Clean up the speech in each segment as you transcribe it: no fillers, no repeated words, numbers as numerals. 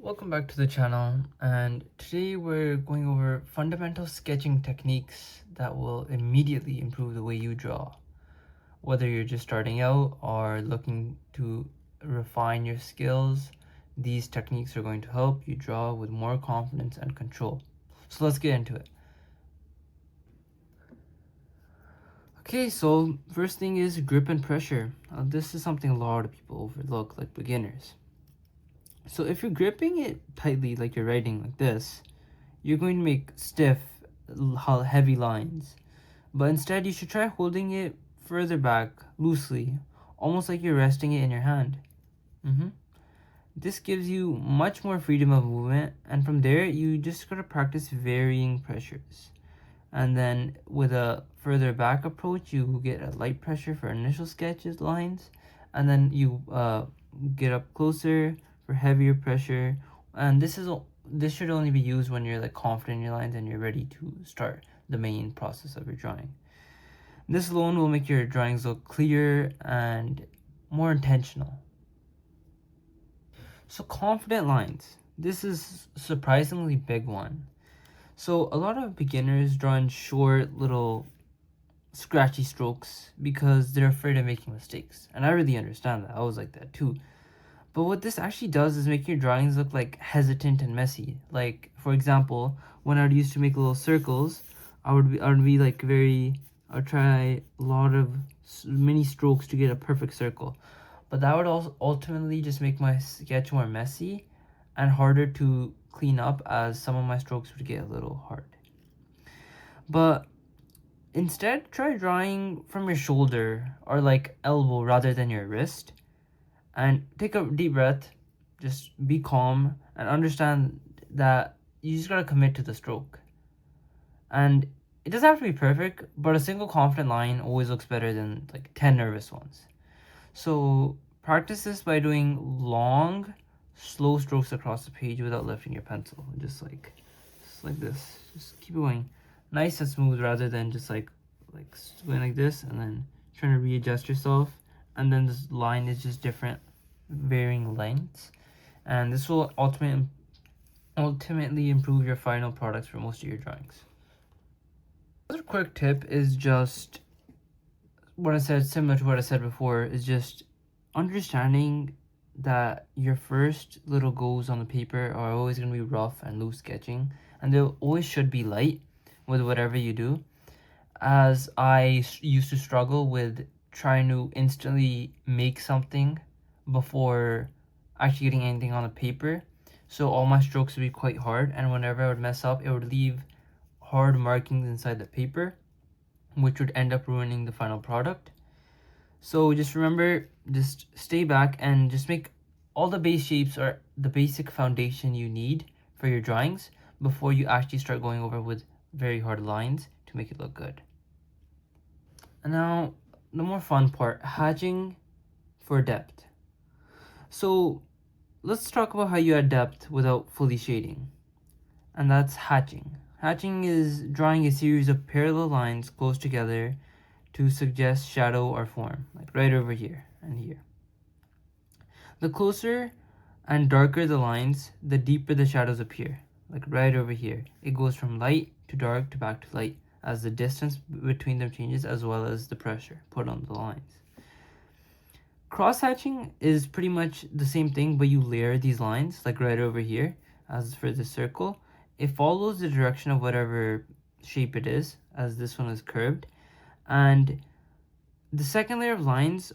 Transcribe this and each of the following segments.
Welcome back to the channel, and today we're going over fundamental sketching techniques that will immediately improve the way you draw. Whether you're just starting out or looking to refine your skills, these techniques are going to help you draw with more confidence and control. So let's get into it. Okay, so first thing is grip and pressure. This is something a lot of people overlook, like beginners. So if you're gripping it tightly like you're writing like this, you're going to make stiff, heavy lines. But instead, you should try holding it further back, loosely, almost like you're resting it in your hand. hmm This gives you much more freedom of movement, and from there, you just gotta practice varying pressures. And then with a further back approach, you get a light pressure for initial sketches, lines, and then you get up closer for heavier pressure. And this should only be used when you're like confident in your lines and you're ready to start the main process of your drawing. This alone will make your drawings look clearer and more intentional. So confident lines. This is a surprisingly big one. So a lot of beginners draw in short little scratchy strokes because they're afraid of making mistakes. And I really understand that. I was like that too. But what this actually does is make your drawings look like hesitant and messy. Like, for example, when I used to make little circles, I would be like I would try a lot of mini strokes to get a perfect circle. But that would also ultimately just make my sketch more messy and harder to clean up, as some of my strokes would get a little hard. But instead, try drawing from your shoulder or like elbow rather than your wrist. And take a deep breath, just be calm and understand that you just gotta commit to the stroke. And it doesn't have to be perfect, but a single confident line always looks better than like 10 nervous ones. So practice this by doing long, slow strokes across the page without lifting your pencil. Just like this. Just keep going nice and smooth rather than just like going like this and then trying to readjust yourself. And then this line is just different, varying lengths, and this will ultimately improve your final products for most of your drawings. Another quick tip is just what I said, similar to what I said before, is just understanding that your first little goes on the paper are always going to be rough and loose sketching, and they always should be light with whatever you do, as I used to struggle with trying to instantly make something before actually getting anything on the paper. So all my strokes would be quite hard, and whenever I would mess up, it would leave hard markings inside the paper, which would end up ruining the final product. So just remember, just stay back and just make all the base shapes or the basic foundation you need for your drawings before you actually start going over with very hard lines to make it look good. And now, the more fun part, hatching for depth. So let's talk about how you add depth without fully shading. And that's hatching. Hatching is drawing a series of parallel lines close together to suggest shadow or form, like right over here and here. The closer and darker the lines, the deeper the shadows appear, like right over here. It goes from light to dark to back to light as the distance between them changes, as well as the pressure put on the lines. Cross-hatching is pretty much the same thing, but you layer these lines, like right over here, as for the circle. It follows the direction of whatever shape it is, as this one is curved. And the second layer of lines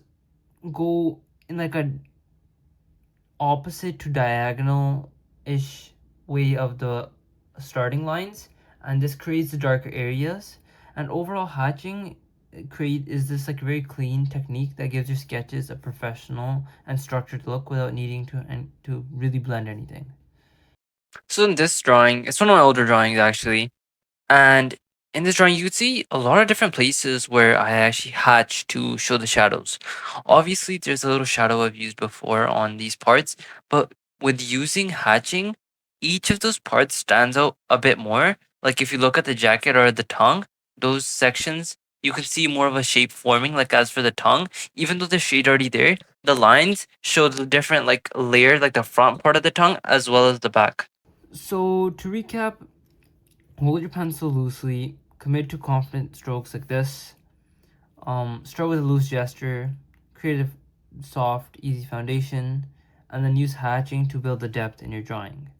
go in like a opposite to diagonal-ish way of the starting lines, and this creates the darker areas. And overall hatching is this like very clean technique that gives your sketches a professional and structured look without needing to really blend anything. So in this drawing, it's one of my older drawings actually, and in this drawing you could see a lot of different places where I actually hatched to show the shadows. Obviously there's a little shadow I've used before on these parts, but with using hatching, each of those parts stands out a bit more. Like if you look at the jacket or the tongue, those sections you can see more of a shape forming. Like as for the tongue, even though the shade already there, the lines show the different like layer, like the front part of the tongue as well as the back. So to recap, hold your pencil loosely, commit to confident strokes like this. Start with a loose gesture, create a soft, easy foundation, and then use hatching to build the depth in your drawing.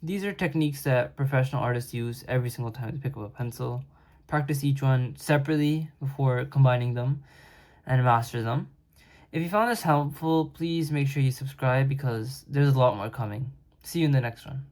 These are techniques that professional artists use every single time they pick up a pencil. Practice each one separately before combining them and master them. If you found this helpful, please make sure you subscribe because there's a lot more coming. See you in the next one.